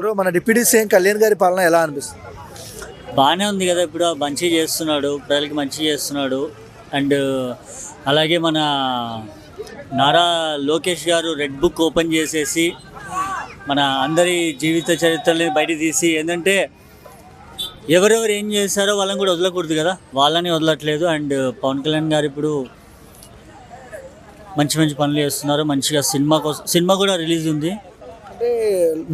Bro మన deputy CM Kalyan గారి పాలన ఎలా అనిపిస్తుంది? బాగానే ఉంది కదా. ఇప్పుడు మంచి చేస్తున్నాడు, ప్రజలకి మంచి చేస్తున్నాడు. అండ్ అలాగే మన నారా లోకేష్ గారు రెడ్ బుక్ ఓపెన్ చేసేసి మన అందరి జీవిత చరిత్రని బయట తీసి ఏంటంటే ఎవరెవరు ఏం చేశారో వాళ్ళని కూడా వదలకూడదు కదా, వాళ్ళని వదలట్లేదు. అండ్ పవన్ కళ్యాణ్ గారు ఇప్పుడు మంచి మంచి పనులు చేస్తున్నారు. మంచిగా సినిమా కూడా రిలీజ్ ఉంది. అంటే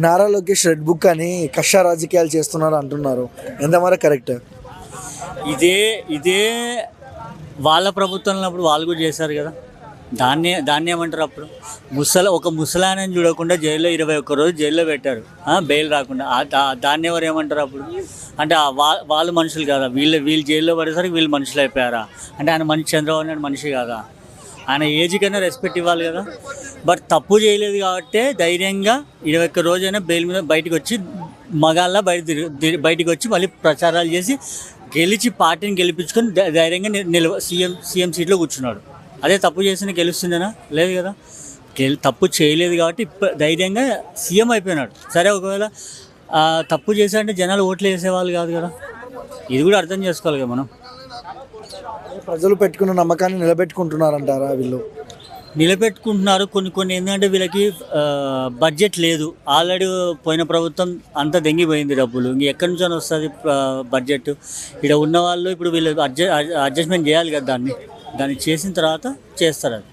నారా లోకేష్ రెడ్ బుక్ అని కక్ష రాజకీయాలు చేస్తున్నారు అంటున్నారు, ఎంతవరకు కరెక్ట్? ఇదే వాళ్ళ ప్రభుత్వం ఉన్నప్పుడు వాళ్ళు కూడా చేశారు కదా. దాన్ని ఏమంటారు అప్పుడు? ఒక ముసలాయనని చూడకుండా జైల్లో 21 రోజులు జైల్లో పెట్టారు, బెయిల్ రాకుండా. దాన్ని ఎవరు ఏమంటారు అప్పుడు? అంటే వాళ్ళు మనుషులు కదా, వీళ్ళు జైల్లో పడేసరికి వీళ్ళు మనుషులు అయిపోయారా? అంటే ఆయన చంద్రబాబు నాయుడు మనిషి కాదా? ఆయన ఏజ్ కన్నా రెస్పెక్ట్ ఇవ్వాలి కదా. బట్ తప్పు చేయలేదు కాబట్టి ధైర్యంగా 21 రోజైనా బెయిల్ మీద బయటకు వచ్చి మగాళ్ళ బయటకు వచ్చి మళ్ళీ ప్రచారాలు చేసి గెలిచి పార్టీని గెలిపించుకొని ధైర్యంగా సీఎం సీట్లో కూర్చున్నాడు. అదే తప్పు చేసిన గెలుస్తుందేనా? లేదు కదా. తప్పు చేయలేదు కాబట్టి ధైర్యంగా సీఎం అయిపోయినాడు. సరే, ఒకవేళ తప్పు చేశారంటే జనాలు ఓట్లు వేసేవాళ్ళు కాదు కదా. ఇది కూడా అర్థం చేసుకోవాలి కదా మనం. ప్రజలు పెట్టుకున్న నమ్మకాన్ని నిలబెట్టుకుంటున్నారంటారా వీళ్ళు? నిలబెట్టుకుంటున్నారు. కొన్ని ఏంటంటే వీళ్ళకి బడ్జెట్ లేదు. ఆల్రెడీ పోయిన ప్రభుత్వం అంతా దెంగిపోయింది డబ్బులు. ఇంక ఎక్కడి నుంచి వస్తుంది బడ్జెట్? ఇక్కడ ఉన్న వాళ్ళు ఇప్పుడు వీళ్ళు అడ్జస్ట్మెంట్ చేయాలి కదా. దాన్ని చేసిన తర్వాత చేస్తారు అది.